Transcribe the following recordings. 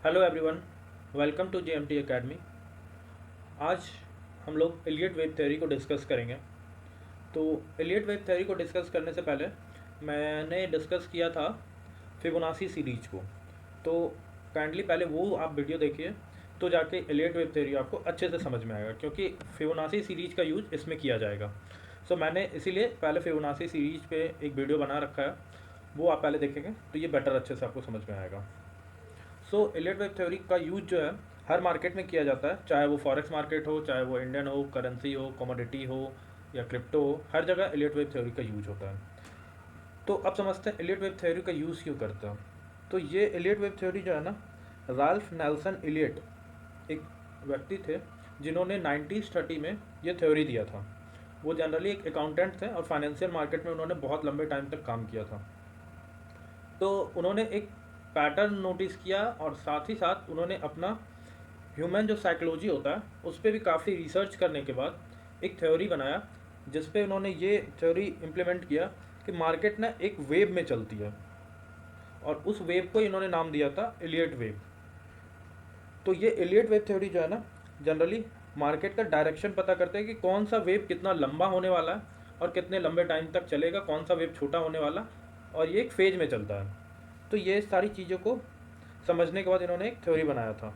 Hello everyone, welcome to JMT academy. आज हम लोग इलियट वेव थ्योरी को डिस्कस करेंगे। तो इलियट वेव थ्योरी को डिस्कस करने से पहले मैंने डिस्कस किया था फिबोनाची सीरीज को। तो काइंडली पहले वो आप वीडियो देखिए, तो जाके इलियट वेव थ्योरी आपको अच्छे से समझ में आएगा, क्योंकि फिबोनाची सीरीज का यूज इसमें किया जाएगा। सो मैंने इसीलिए पहले फिबोनाची सीरीज पे एक वीडियो बना रखा है, वो आप पहले देखेंगे तो ये बेटर अच्छे से आपको समझ में आएगा। सो इलियट वेव थ्योरी का यूज जो है हर मार्केट में किया जाता है, चाहे वो फॉरेक्स मार्केट हो, चाहे वो इंडियन हो, करेंसी हो, कमोडिटी हो या क्रिप्टो हो, हर जगह इलियट वेव थ्योरी का यूज होता है। तो अब समझते हैं इलियट वेव थ्योरी का यूज़ क्यों करते हैं। तो ये इलियट वेव थ्योरी जो है ना, राल्फ नेल्सन इलियट एक व्यक्ति थे जिन्होंने 1930 में ये थ्योरी दिया था। वो जनरली एक अकाउंटेंट थे और फाइनेंशियल मार्केट में उन्होंने बहुत लंबे टाइम तक काम किया था। तो उन्होंने एक पैटर्न नोटिस किया और साथ ही साथ उन्होंने अपना ह्यूमन जो साइकोलॉजी होता है उस पर भी काफ़ी रिसर्च करने के बाद एक थ्योरी बनाया, जिस पे उन्होंने ये थ्योरी इम्प्लीमेंट किया कि मार्केट ना एक वेव में चलती है, और उस वेव को इन्होंने नाम दिया था इलियट वेव। तो ये इलियट वेव थ्योरी जो है ना, जनरली मार्केट का डायरेक्शन पता करते हैं कि कौन सा वेव कितना लंबा होने वाला है और कितने लंबे टाइम तक चलेगा, कौन सा वेव छोटा होने वाला, और ये एक फेज में चलता है। तो ये सारी चीज़ों को समझने के बाद इन्होंने एक थ्योरी बनाया था।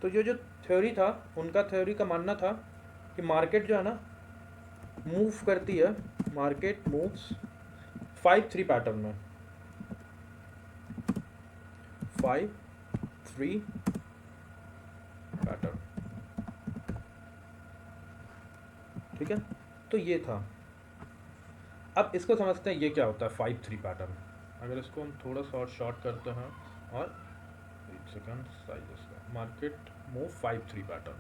तो ये जो थ्योरी था, उनका थ्योरी का मानना था कि मार्केट जो है ना मूव करती है, मार्केट मूव्स 5-3 पैटर्न में, 5-3 पैटर्न। ठीक है, तो ये था। अब इसको समझते हैं ये क्या होता है 5-3 पैटर्न। अगर इसको हम थोड़ा सा और शॉर्ट करते हैं, और 1 सेकंड साइज इसका, मार्केट मूव 5-3 पैटर्न।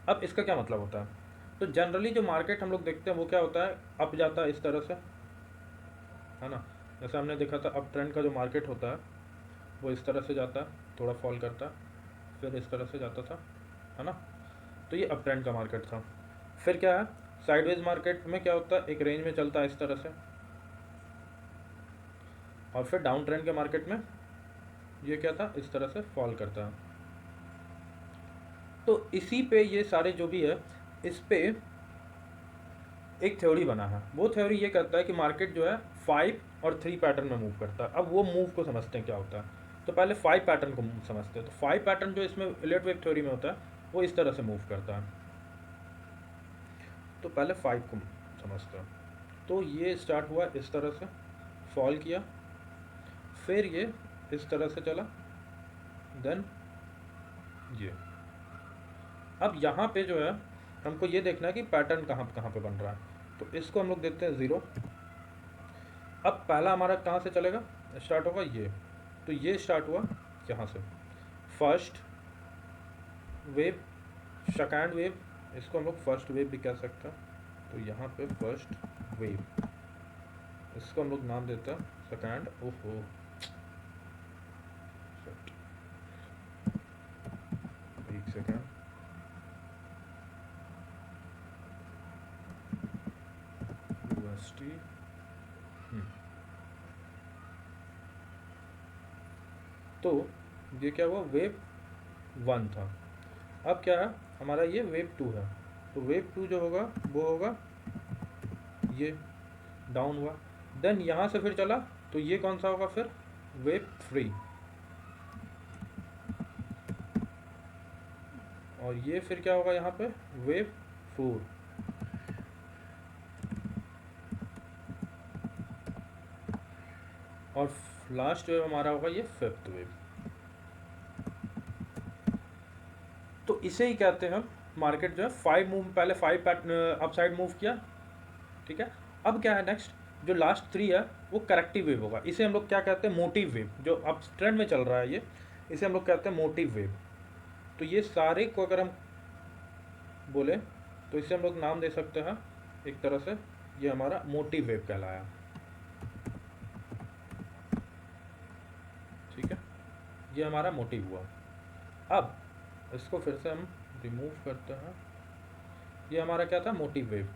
अब इसका क्या मतलब होता है। तो जनरली जो मार्केट हम लोग देखते हैं वो क्या होता है, अप जाता है इस तरह से, है ना। जैसे हमने देखा था अप ट्रेंड का जो मार्केट होता है वो इस तरह से जाता है, थोड़ा फॉल करता है, फिर इस तरह से जाता था, है ना। तो ये अप ट्रेंड का मार्केट था। फिर क्या है, साइडवेज मार्केट में क्या होता है, एक रेंज में चलता है इस तरह से, और फिर डाउन ट्रेंड के मार्केट में ये क्या था, इस तरह से फॉल करता है। तो इसी पे ये सारे जो भी है, इस पे एक थ्योरी बना है। वो थ्योरी ये कहता है कि मार्केट जो है 5 और 3 पैटर्न में मूव करता है। अब वो मूव को समझते हैं क्या होता है। तो पहले 5 पैटर्न को समझते हैं। तो 5 पैटर्न जो इसमें इलियट वेव थ्योरी में होता है वो इस तरह से मूव करता है। तो पहले 5 को समझते हैं। तो ये स्टार्ट हुआ इस तरह से, फॉल किया, फिर ये इस तरह से चला, देन ये। अब यहाँ पे जो है हमको ये देखना है कि पैटर्न कहाँ कहाँ पे बन रहा है। तो इसको हम लोग देखते हैं 0। अब पहला हमारा कहाँ से चलेगा, स्टार्ट होगा ये। तो ये स्टार्ट हुआ यहाँ से, फर्स्ट वेव, सेकेंड वेव, इसको हम लोग फर्स्ट वेव भी कह सकते हैं। तो यहाँ पे फर्स्ट वेव, इसको हम लोग नाम देते हैं सेकेंड। ओहो, एक सेकेंड, यूएसटी। तो ये क्या हुआ, वेव 1 था। अब क्या है, हमारा ये वेव 2 है। तो वेव 2 जो होगा वो होगा ये, डाउन हुआ। देन यहाँ से फिर चला, तो ये कौन सा होगा फिर, वेव 3। और ये फिर क्या होगा यहाँ पे, वेव 4। और लास्ट वेव हमारा होगा ये 5th वेव। तो इसे ही कहते हैं मार्केट जो है 5 मूव, पहले 5 अप साइड मूव किया, ठीक है। अब क्या है नेक्स्ट, जो लास्ट 3 है वो करेक्टिव वेव होगा। इसे हम लोग क्या कहते हैं, मोटिव वेव। जो अब ट्रेंड में चल रहा है ये, इसे हम लोग कहते हैं मोटिव वेव। तो ये सारे को अगर हम बोले तो इसे हम लोग नाम दे सकते हैं एक तरह से, ये हमारा मोटिव वेव कहलाया। ठीक है, ये हमारा मोटिव हुआ। अब इसको फिर से हम रिमूव करते हैं। ये हमारा क्या था, मोटिव वेव।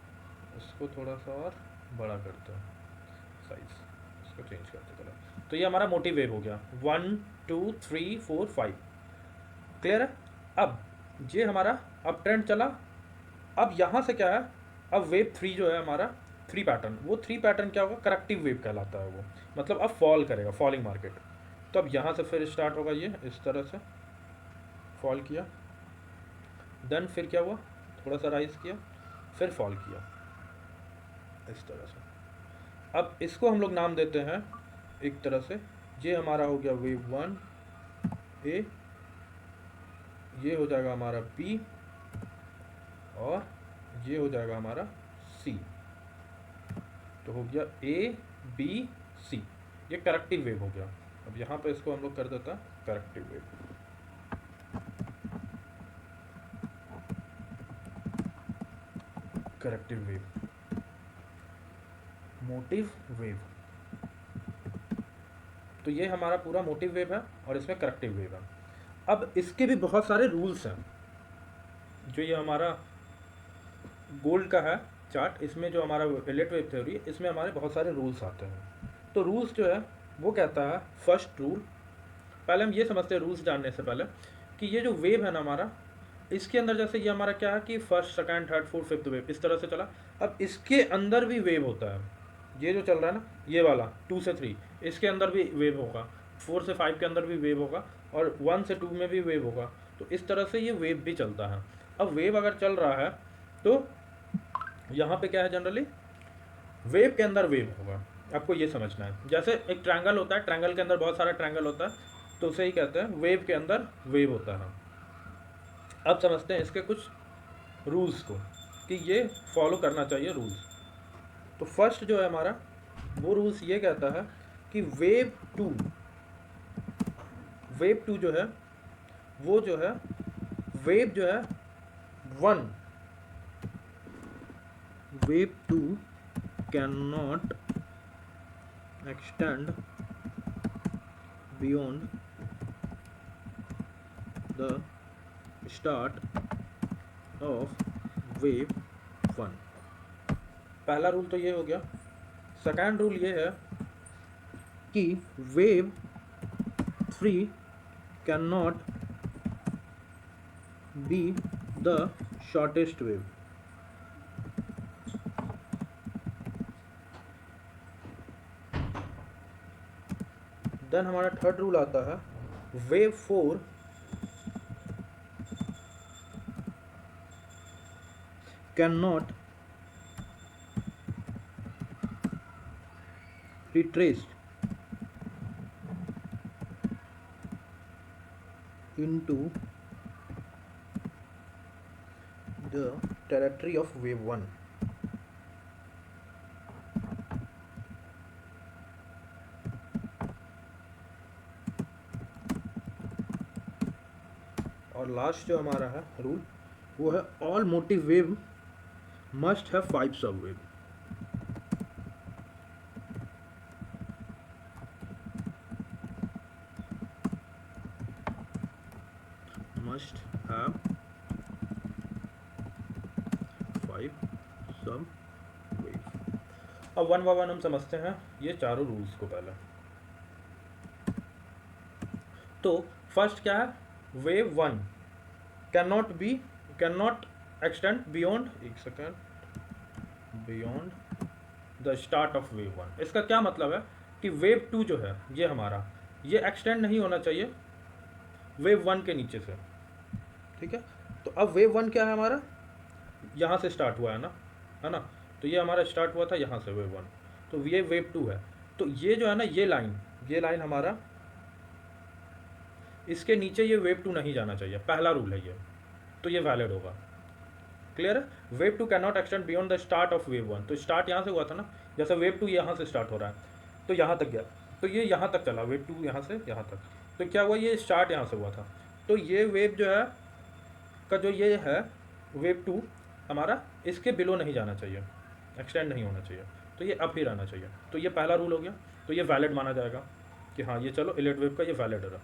इसको थोड़ा सा और बड़ा करते हैं साइज, इसको चेंज करते चलो। तो ये हमारा मोटिव वेव हो गया, 1 2 3 4 5। क्लियर है। अब ये हमारा अब ट्रेंड चला, अब यहाँ से क्या है, अब वेव 3 जो है हमारा 3 पैटर्न, वो 3 पैटर्न क्या होगा, करेक्टिव वेव कहलाता है वो, मतलब अब फॉल करेगा, फॉलिंग मार्केट। तो अब यहाँ से फिर स्टार्ट होगा, ये इस तरह से फॉल किया, देन फिर क्या हुआ, थोड़ा सा राइज किया, फिर फॉल किया इस तरह से। अब इसको हम लोग नाम देते हैं एक तरह से, ये हमारा हो गया वेव 1 ए, ये हो जाएगा हमारा बी, और ये हो जाएगा हमारा सी। तो हो गया ए बी सी, ये करेक्टिव वेव हो गया। अब यहाँ पे इसको हम लोग कर देता है corrective wave. Corrective wave, motive wave, तो ये हमारा पूरा मोटिव वेव है और इसमें करेक्टिव वेव है। अब इसके भी बहुत सारे रूल्स हैं। जो ये हमारा गोल्ड का है चार्ट, इसमें जो हमारा एलियट वेव थ्योरी है, इसमें हमारे बहुत सारे रूल्स आते हैं। तो रूल्स जो है वो कहता है, फर्स्ट रूल, पहले हम ये समझते हैं रूल्स जानने से पहले, कि ये जो वेव है ना हमारा, इसके अंदर जैसे ये हमारा क्या है कि first second third fourth fifth wave इस तरह से चला। अब इसके अंदर भी वेव होता है, ये जो चल रहा है ना ये वाला 2 से 3, इसके अंदर भी वेव होगा, 4 से 5 के अंदर भी वेव होगा, और 1 से 2 में भी वेव होगा। तो इस तरह से ये वेव भी चलता है। अब वेव अगर चल रहा है तो यहाँ पे क्या है, जनरली वेव के अंदर वेव होगा, आपको ये समझना है। जैसे एक ट्रायंगल होता है, ट्रायंगल के अंदर बहुत सारा ट्रायंगल होता है, तो उसे ही कहते हैं वेव के अंदर वेव होता है। अब समझते हैं इसके कुछ रूल्स को, कि ये फॉलो करना चाहिए रूल्स। तो फर्स्ट जो है हमारा, वो रूल्स ये कहता है कि वेव टू जो है वो जो है वेव जो है 1, wave 2 can not extend beyond the start of wave 1। पहला रूल तो ये हो गया। सेकेंड रूल ये है कि wave 3 can not be the shortest wave. Then हमारा थर्ड रूल आता है, wave 4 can not retraced into the territory of wave 1। और लास्ट जो हमारा है रूल, वो है all motive wave must have 5 सब वेव। must have 5 सब वेव। अब वन बाय वन हम समझते हैं ये चारों रूल्स को पहले। तो फर्स्ट क्या है, wave 1 can not extend beyond, एक second, beyond the start of wave 1। इसका क्या मतलब है कि वेव 2 जो है ये हमारा, ये एक्सटेंड नहीं होना चाहिए वेव 1 के नीचे से। ठीक है, तो अब वेव 1 क्या है हमारा, यहाँ से स्टार्ट हुआ है ना, तो ये हमारा स्टार्ट हुआ था यहाँ से वेव 1, तो ये वेव 2 है। तो ये जो है ना, ये लाइन हमारा, इसके नीचे ये वेव 2 नहीं जाना चाहिए, पहला रूल है ये, तो ये वैलिड होगा। क्लियर है, wave 2 can not extend beyond the start of wave 1। तो स्टार्ट यहाँ से हुआ था ना, जैसे वेव 2 यहाँ से स्टार्ट हो रहा है, तो यहाँ तक गया, तो ये यहाँ तक चला, वेव 2 यहाँ से यहाँ तक, तो क्या हुआ, ये स्टार्ट यहाँ से हुआ था, तो ये वेव जो है का जो ये है वेव 2 हमारा, इसके बिलो नहीं जाना चाहिए, एक्सटेंड नहीं होना चाहिए, तो ये अप ही रहना चाहिए। तो ये पहला रूल हो गया, तो ये वैलिड माना जाएगा कि हाँ ये चलो इलेक्ट वेव का ये वैलिड है।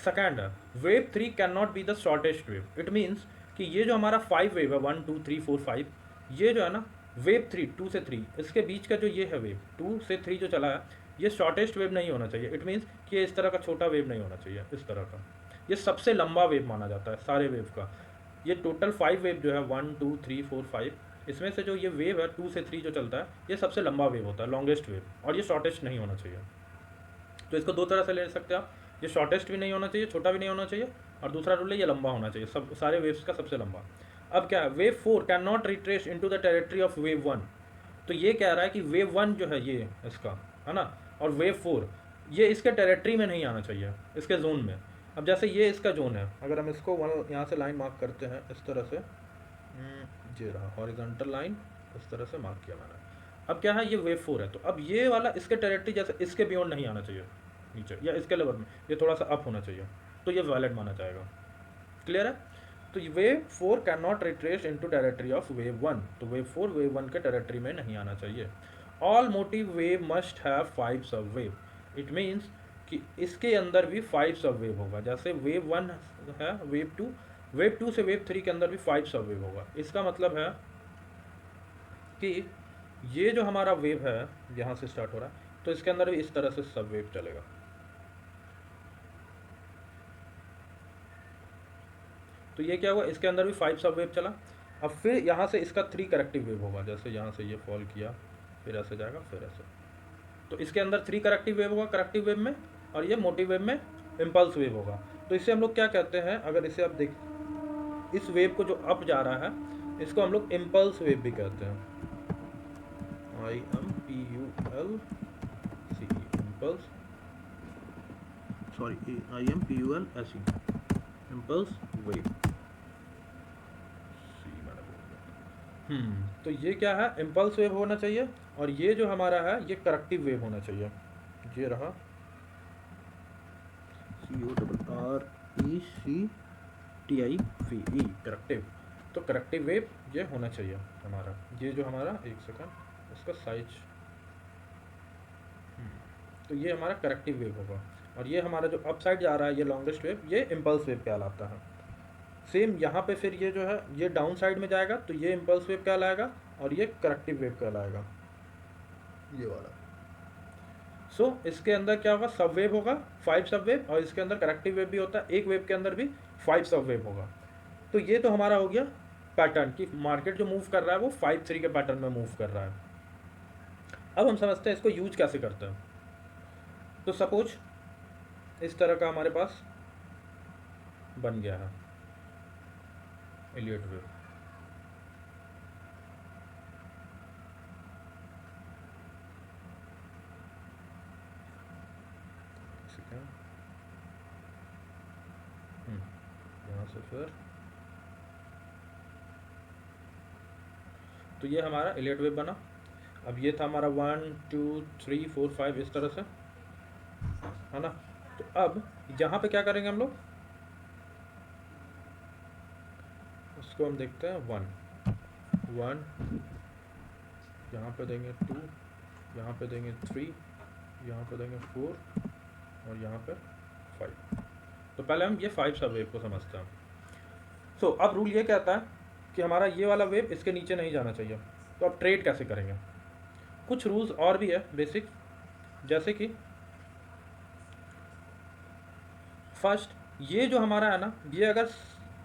सेकेंड है, wave 3 can not be the shortest wave. It means कि ये जो हमारा 5 वेव है, 1 2 3 4 5, ये जो है ना वेव 3 2 से 3, इसके बीच का जो ये है वेव 2 से 3 जो चला है, ये शॉर्टेस्ट वेव नहीं होना चाहिए। इट मीन्स कि ये इस तरह का छोटा वेव नहीं होना चाहिए, इस तरह का। ये सबसे लंबा वेव माना जाता है सारे वेव का। ये टोटल 5 वेव जो है 1 2 3 4 5, इसमें से जो ये वेव है 2 से 3 जो चलता है, ये सबसे लंबा वेव होता है, लॉन्गेस्ट वेव, और ये शॉर्टेस्ट नहीं होना चाहिए। तो इसको दो तरह से ले सकते हैं आप, ये शॉर्टेस्ट भी नहीं होना चाहिए, छोटा भी नहीं होना चाहिए, और दूसरा रूल है ये लंबा होना चाहिए, सब सारे वेव्स का सबसे लंबा। अब क्या है, wave 4 can not retrace into the territory of wave 1। तो ये कह रहा है कि वेव 1 जो है ये इसका है ना, और वेव 4 ये इसके टेरिटरी में नहीं आना चाहिए, इसके जोन में। अब जैसे ये इसका जोन है, अगर हम इसको यहाँ से लाइन मार्क करते हैं इस तरह से, ये रहा हॉरिजॉन्टल लाइन, इस तरह से मार्क किया मैंने। अब क्या है, ये वेव 4 है, तो अब ये वाला इसके टेरिटरी जैसे इसके बियॉन्ड नहीं आना चाहिए नीचे, या इसके लेवल में ये थोड़ा सा अप होना चाहिए, तो ये वैलिड माना जाएगा। क्लियर है? तो wave 4 can not retrace into territory of wave 1, तो वेव 4 वेव 1 के टेरिटरी में नहीं आना चाहिए। All motive wave must have 5 सब वेव। इट मीन्स कि इसके अंदर भी 5 सब वेव होगा, जैसे वेव 1 है, वेव 2 से वेव 3 के अंदर भी 5 सब वेव होगा। इसका मतलब है कि ये जो हमारा वेव है यहाँ से स्टार्ट हो रहा है, तो इसके अंदर भी इस तरह से सब वेव चलेगा। तो ये क्या हुआ, इसके अंदर भी 5 सब वेव चला। अब फिर यहाँ से इसका 3 करेक्टिव वेव होगा, जैसे यहाँ से ये फॉल किया, फिर ऐसे जाएगा, फिर ऐसे। तो इसके अंदर 3 करेक्टिव वेव होगा करेक्टिव वेव में, और ये मोटिव वेव में इम्पल्स वेव होगा। तो इसे हम लोग क्या कहते हैं, अगर इसे आप देख, इस वेव को जो अप जा रहा है, इसको हम लोग इम्पल्स वेव भी कहते हैं। IMPULCE, impulse, sorry IMPULSE, impulse wave. तो ये क्या है, इम्पल्स वेव होना चाहिए, और ये जो हमारा है ये करेक्टिव वेव होना चाहिए। ये रहा CORRECTIVE, करेक्टिव। तो करेक्टिव वेव ये होना चाहिए हमारा। ये जो हमारा, एक सेकंड, इसका साइज, तो ये हमारा करेक्टिव वेव होगा। और ये हमारा जो अप साइड जा रहा है, ये लॉन्गेस्ट वेव, ये इम्पल्स वेव कहलाता है। सेम यहाँ पे फिर ये जो है ये डाउन साइड में जाएगा, तो ये इम्पल्स वेव कहलाएगा, और ये करेक्टिव वेव कहलाएगा, ये वाला। सो इसके अंदर क्या होगा, सब वेव होगा, 5 सब वेव, और इसके अंदर करेक्टिव वेव भी होता है, एक वेव के अंदर भी 5 सब वेव होगा। तो ये तो हमारा हो गया पैटर्न कि मार्केट जो मूव कर रहा है वो 5-3 के पैटर्न में मूव कर रहा है। अब हम समझते हैं इसको यूज कैसे करते हैं। तो सपोज इस तरह का हमारे पास बन गया है एलियट वेव। यहाँ से फिर तो ये हमारा एलियट वेव बना। अब ये था हमारा 1 2 3 4 5 इस तरह से, है ना। तो अब यहाँ पे क्या करेंगे हम लोग, उसको हम देखते हैं 1 यहाँ पे देंगे 2, यहाँ पे देंगे 3, यहाँ पे देंगे 4, और यहाँ पे 5। तो पहले हम ये 5 सब वेव को समझते हैं। सो अब रूल ये कहता है कि हमारा ये वाला वेव इसके नीचे नहीं जाना चाहिए। तो अब ट्रेड कैसे करेंगे, कुछ रूल्स और भी है बेसिक, जैसे कि फर्स्ट, ये जो हमारा है ना, ये अगर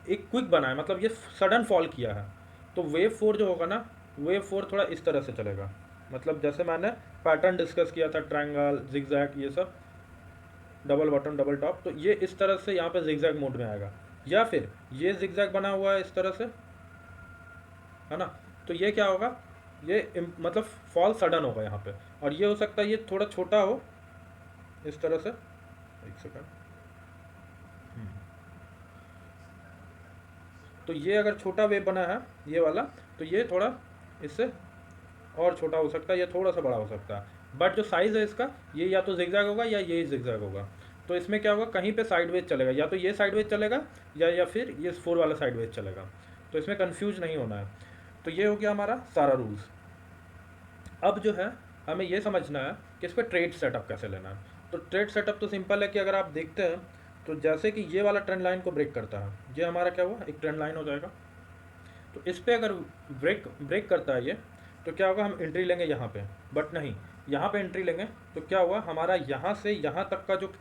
एक क्विक बना है, मतलब ये सडन फॉल किया है, तो वेव 4 जो होगा ना, वेव 4 थोड़ा इस तरह से चलेगा। मतलब जैसे मैंने पैटर्न डिस्कस किया था, ट्रायंगल, जिगजैग, ये सब, डबल बॉटम डबल टॉप, तो ये इस तरह से यहाँ पे जिगजैग मोड में आएगा। या फिर ये जिगजैग बना हुआ है इस तरह से, है ना, तो ये क्या होगा, ये मतलब फॉल सडन होगा यहाँ पे। और ये हो सकता है ये थोड़ा छोटा हो इस तरह से, एक सेकंड, तो ये अगर छोटा वेव बना है ये वाला, तो ये थोड़ा इससे और छोटा हो सकता है, या थोड़ा सा बड़ा हो सकता है। बट जो साइज़ है इसका, ये या तो जिगजैग होगा या ये जिगजैग होगा। तो इसमें क्या होगा, कहीं पे साइडवेज चलेगा, या तो ये साइडवेज चलेगा या फिर ये 4 वाला साइडवेज चलेगा। तो इसमें कंफ्यूज नहीं होना है। तो ये हो गया हमारा सारा रूल्स। अब जो है हमें ये समझना है कि इस पर ट्रेड सेटअप कैसे लेना है। तो ट्रेड सेटअप तो सिंपल है कि अगर आप देखते हैं, तो जैसे कि ये वाला ट्रेंड लाइन को ब्रेक करता है, ये हमारा क्या हुआ, एक ट्रेंड लाइन हो जाएगा। तो इस पर अगर ब्रेक करता है ये, तो क्या होगा, हम एंट्री लेंगे यहाँ पे, बट नहीं, यहाँ पे एंट्री लेंगे तो क्या हुआ, हमारा यहाँ से यहाँ तक का जो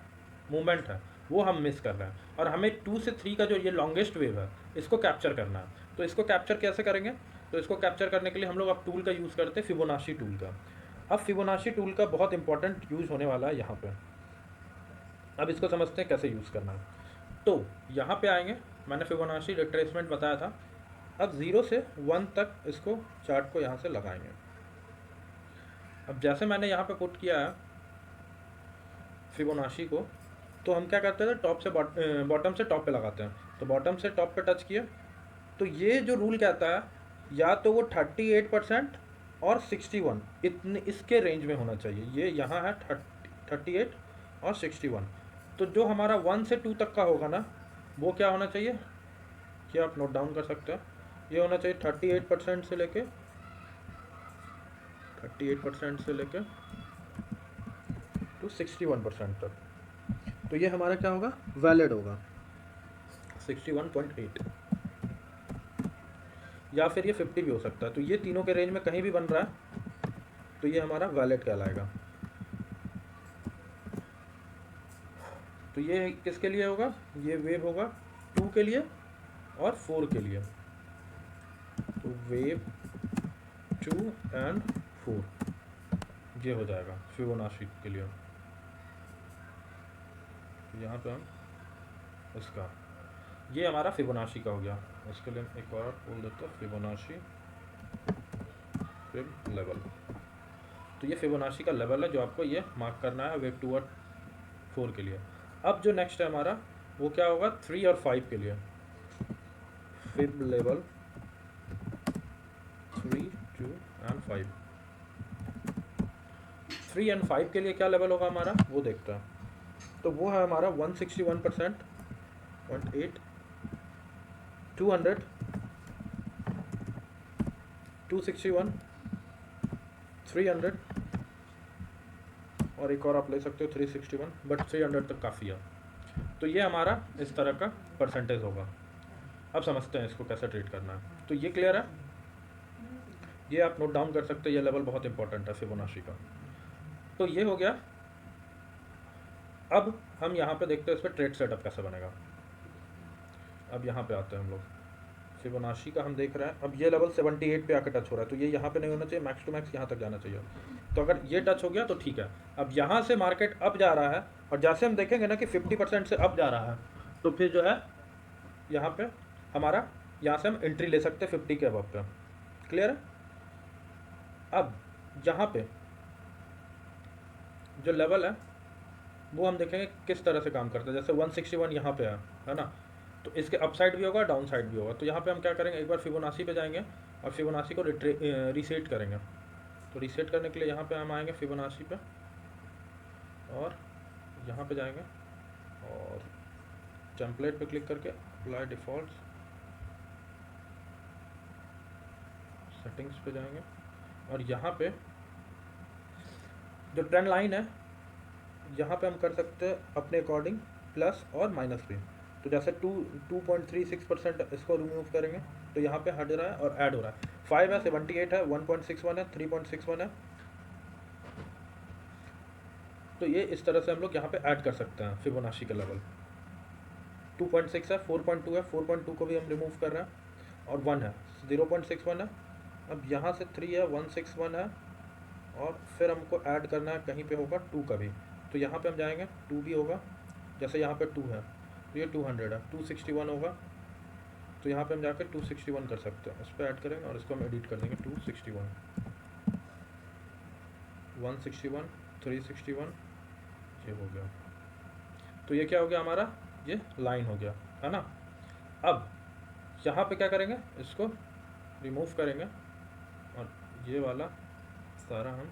मूवमेंट है वो हम मिस कर रहे हैं, और हमें 2 से 3 का जो ये लॉन्गेस्ट वेव है इसको कैप्चर करना है। तो इसको कैप्चर कैसे करेंगे, तो इसको कैप्चर करने के लिए हम लोग अब टूल का यूज़ करते हैं, फिबोनाची टूल का। अब फिबोनाची टूल का बहुत इंपॉर्टेंट यूज़ होने वाला है यहाँ पे। अब इसको समझते हैं कैसे यूज़ करना है। तो यहाँ पे आएंगे, मैंने फिबोनाची रिट्रेसमेंट बताया था। अब 0 से 1 तक इसको चार्ट को यहाँ से लगाएंगे। अब जैसे मैंने यहाँ पे पुट किया है फिबोनाची को, तो हम क्या करते हैं, टॉप से बॉटम से टॉप पे लगाते हैं। तो बॉटम से टॉप पे टच किया, तो ये जो रूल कहता है या तो वो 38% और 61 इतने इसके रेंज में होना चाहिए। ये यहाँ है 38 और 61। तो जो हमारा 1 से 2 तक का होगा ना, वो क्या होना चाहिए, ये आप नोट डाउन कर सकते हैं। ये होना चाहिए 38% से लेके 61% तक। तो ये हमारा क्या होगा, वैलिड होगा 61.8, या फिर ये 50 भी हो सकता है। तो ये तीनों के रेंज में कहीं भी बन रहा है तो ये हमारा वैलिड कहलाएगा। तो ये किसके लिए होगा, ये वेव होगा 2 के लिए और 4 के लिए। तो वेव 2 एंड 4 ये हो जाएगा फिबोनाची के लिए। यहाँ पे हम इसका, ये हमारा फिबोनाची का हो गया। इसके लिए हम एक बार बोल देते हैं फिबोनाची फिब लेवल। तो ये फिबोनाची का लेवल है जो आपको ये मार्क करना है वेव 2 और 4 के लिए। अब जो नेक्स्ट है हमारा वो क्या होगा, 3 और 5 के लिए। Fib level 3, 2 and 5। 3 एंड 5 के लिए क्या लेवल होगा हमारा वो देखते हैं। तो वो है हमारा 161%, 0.8, 200, 261, 300 और एक और आप ले सकते हो 361, बट 300 तक काफ़ी है। तो ये हमारा इस तरह का परसेंटेज होगा। अब समझते हैं इसको कैसे ट्रीट करना है। तो ये क्लियर है, ये आप नोट डाउन कर सकते हैं, ये लेवल बहुत इंपॉर्टेंट है फिबोनाची का। तो ये हो गया। अब हम यहाँ पे देखते हैं इस पर ट्रेड सेटअप कैसे बनेगा। अब यहाँ पे आते हैं हम लोग, फिबोनाची का हम देख रहे हैं। अब ये लेवल 78 पे आकर टच हो रहा है, तो ये यहाँ पे नहीं होना चाहिए, मैक्स टू मैक्स यहाँ तक जाना चाहिए। तो अगर ये टच हो गया तो ठीक है। अब यहाँ से मार्केट अप जा रहा है, और जैसे हम देखेंगे ना कि 50% से अप जा रहा है, तो फिर जो है यहाँ पे हमारा, यहाँ से हम एंट्री ले सकते हैं 50 के अबव पे। क्लियर है। अब यहाँ पे जो लेवल है वो हम देखेंगे किस तरह से काम करता है। जैसे 161 यहाँ पे है ना, तो इसके अप साइड भी होगा, डाउन साइड भी होगा। तो यहाँ पे हम क्या करेंगे, एक बार फिबोनाची पे जाएंगे और फिबोनाची को रीसेट करेंगे। तो रीसेट करने के लिए यहाँ पे हम आएंगे फिबोनाची पे, और यहाँ पे जाएंगे और टेम्पलेट पे क्लिक करके अप्लाई डिफ़ॉल्ट्स, सेटिंग्स पे जाएंगे, और यहाँ पे जो ट्रेंड लाइन है यहाँ पे हम कर सकते हैं अपने अकॉर्डिंग प्लस और माइनस भी। तो जैसे 2.36% इसको रिमूव करेंगे तो यहाँ पे हट रहा है और ऐड हो रहा है। 5 है, 78 है, 1.61 है, 3.61 है। तो ये इस तरह से हम लोग यहाँ पे ऐड कर सकते हैं फिबोनाची का लेवल। 2.6 है, 4.2 है, 4.2 को भी हम रिमूव कर रहे हैं, और 1 है, 0.61 है। अब यहाँ से 3 है, 161 है, और फिर हमको ऐड करना है कहीं पे होगा 2 का भी। तो यहाँ पे हम जाएंगे, 2 भी होगा। जैसे यहाँ पे 2 है तो ये 200 है, 261 होगा। तो यहाँ पे हम जाकर 261 कर सकते हैं, इस पर ऐड करेंगे और इसको हम एडिट कर देंगे 261, 161, 361, ये हो गया। तो ये क्या हो गया हमारा, ये लाइन हो गया, है ना। अब यहाँ पे क्या करेंगे, इसको रिमूव करेंगे और ये वाला सारा हम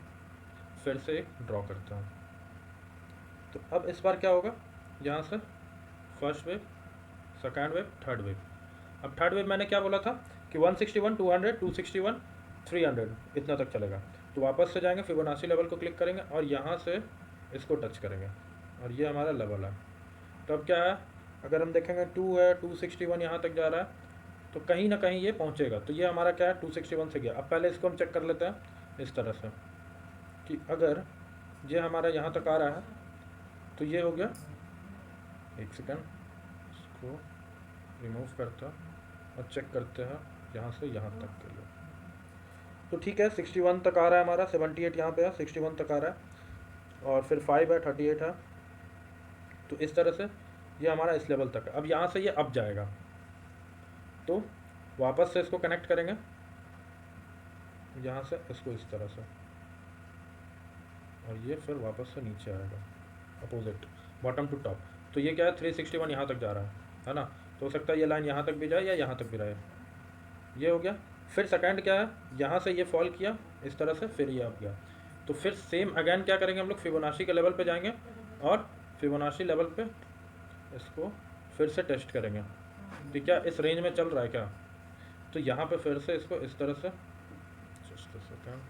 फिर से एक ड्रॉ करते हैं। तो अब इस बार क्या होगा, यहाँ से first wave, second wave, third wave. अब थर्ड वेव मैंने क्या बोला था कि 161, 200, 261, 300 इतना तक चलेगा। तो वापस से जाएंगे, फिबोनाची लेवल को क्लिक करेंगे और यहाँ से इसको टच करेंगे, और ये हमारा लेवल है। तो अब क्या है, अगर हम देखेंगे 2 है, 261 यहाँ तक जा रहा है, तो कहीं ना कहीं ये पहुँचेगा। तो ये हमारा क्या है, 261 से गया। अब पहले इसको हम चेक कर लेते हैं इस तरह से, कि अगर ये हमारा यहाँ तक आ रहा है तो ये हो गया, एक सेकंड इसको रिमूव करते हैं और चेक करते हैं यहाँ से यहाँ तक के लिए। तो ठीक है, 61 तक आ रहा है हमारा, 78 यहाँ पे है, 61 तक आ रहा है और फिर 5 है, 38 है। तो इस तरह से ये हमारा इस लेवल तक है। अब यहाँ से ये अप जाएगा तो वापस से इसको कनेक्ट करेंगे यहाँ से इसको इस तरह से, और ये फिर वापस से नीचे आएगा अपोजिट, बॉटम टू टॉप। तो ये क्या है, 361 यहाँ तक जा रहा है ना। तो हो सकता है ये लाइन यहाँ तक भी जाए या यहाँ तक भी रहे। ये हो गया। फिर सेकंड क्या है, यहाँ से ये फॉल किया इस तरह से, फिर ये अप गया। तो फिर सेम अगेन क्या करेंगे हम लोग, फिबोनाची के लेवल पे जाएंगे और फिबोनाची लेवल पे इसको फिर से टेस्ट करेंगे कि क्या इस रेंज में चल रहा है क्या। तो यहाँ पे फिर से इसको इस तरह से, जस्ट अ सेकंड,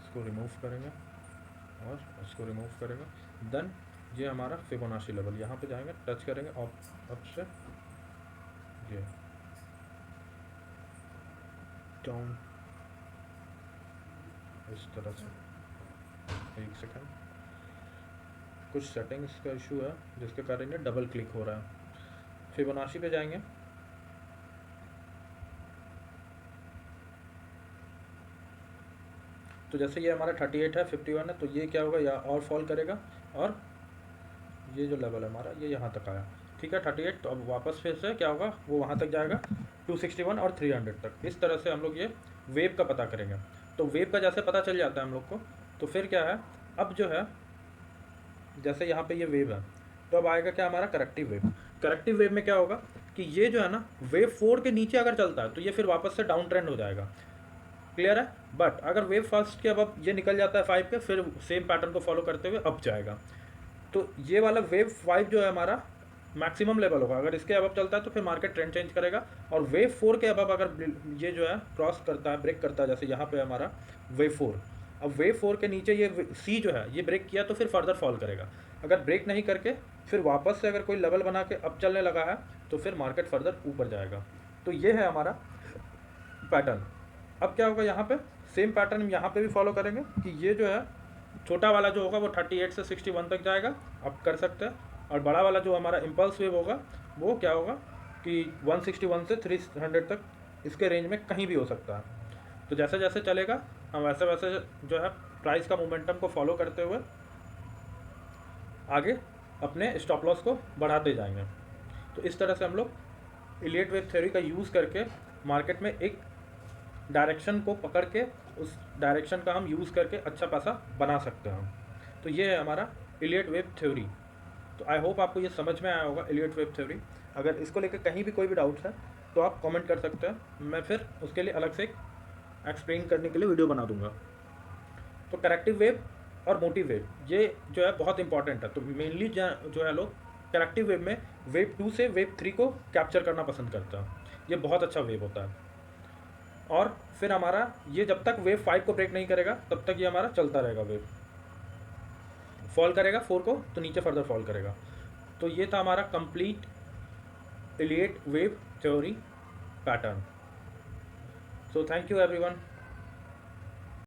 इसको रिमूव करेंगे और इसको रिमूव करेंगे। देन ये हमारा फिबोनाची लेवल, यहाँ पे जाएंगे, टच करेंगे और अप से ये डाउन इस तरह से। एक सेकंड, कुछ सेटिंग्स का इशू है जिसके कारण ये डबल क्लिक हो रहा है। फिबोनाची पे जाएंगे, तो जैसे ये हमारा 38 है, 51 है, तो ये क्या होगा, या और फॉल करेगा और ये जो लेवल है हमारा ये यहाँ तक आया, ठीक है 38। तो अब वापस फिर से क्या होगा, वो वहाँ तक जाएगा 261 और 300 तक। इस तरह से हम लोग ये वेव का पता करेंगे। तो वेव का जैसे पता चल जाता है हम लोग को, तो फिर क्या है, अब जो है जैसे यहाँ पे ये वेव है, तो अब आएगा क्या हमारा करेक्टिव वेव। करेक्टिव वेव में क्या होगा कि ये जो है ना, वेव 4 के नीचे अगर चलता है तो ये फिर वापस से डाउन ट्रेंड हो जाएगा, क्लियर है। बट अगर वेव फर्स्ट के अब ये निकल जाता है 5 पे, फिर सेम पैटर्न को फॉलो करते हुए अप जाएगा। तो ये वाला वेव 5 जो है हमारा मैक्सिमम लेवल होगा। अगर इसके अब चलता है तो फिर मार्केट ट्रेंड चेंज करेगा। और वेव 4 के अब अगर ये जो है क्रॉस करता है, ब्रेक करता है, जैसे यहाँ पे हमारा वेव 4, अब वेव 4 के नीचे ये सी जो है ये ब्रेक किया तो फिर फर्दर फॉल करेगा। अगर ब्रेक नहीं करके फिर वापस से अगर कोई लेवल बना के अब चलने लगा है तो फिर मार्केट फर्दर ऊपर जाएगा। तो ये है हमारा पैटर्न। अब क्या होगा, यहाँ पे सेम पैटर्न यहाँ पे भी फॉलो करेंगे कि ये जो है छोटा वाला जो होगा वो 38 से 61 तक जाएगा, अप कर सकते हैं। और बड़ा वाला जो हमारा इम्पल्स वेव होगा वो क्या होगा कि 161 से 300 तक इसके रेंज में कहीं भी हो सकता है। तो जैसे जैसे चलेगा हम वैसे वैसे जो है प्राइस का मोमेंटम को फॉलो करते हुए आगे अपने स्टॉप लॉस को बढ़ाते जाएंगे। तो इस तरह से हम लोग इलियट वेव थ्योरी का यूज़ करके मार्केट में एक डायरेक्शन को पकड़ के उस डायरेक्शन का हम यूज़ करके अच्छा पैसा बना सकते हैं। तो ये है हमारा इलियट वेव थ्योरी। तो आई होप आपको ये समझ में आया होगा इलियट वेव थ्योरी। अगर इसको लेकर कहीं भी कोई भी डाउट्स है तो आप कमेंट कर सकते हैं, मैं फिर उसके लिए अलग से एक्सप्लेन करने के लिए वीडियो बना दूंगा। तो करेक्टिव वेव और मोटिव वेव ये जो है बहुत इंपॉर्टेंट है। तो मेनली जो है लोग करेक्टिव वेव में वेव 2 से वेव 3 को कैप्चर करना पसंद करते हैं। ये बहुत अच्छा वेव होता है। और फिर हमारा ये जब तक वेव 5 को ब्रेक नहीं करेगा तब तक ये हमारा चलता रहेगा। वेव फॉल करेगा 4 को तो नीचे फर्दर फॉल करेगा। तो ये था हमारा complete Elliot wave theory pattern. So thank you everyone.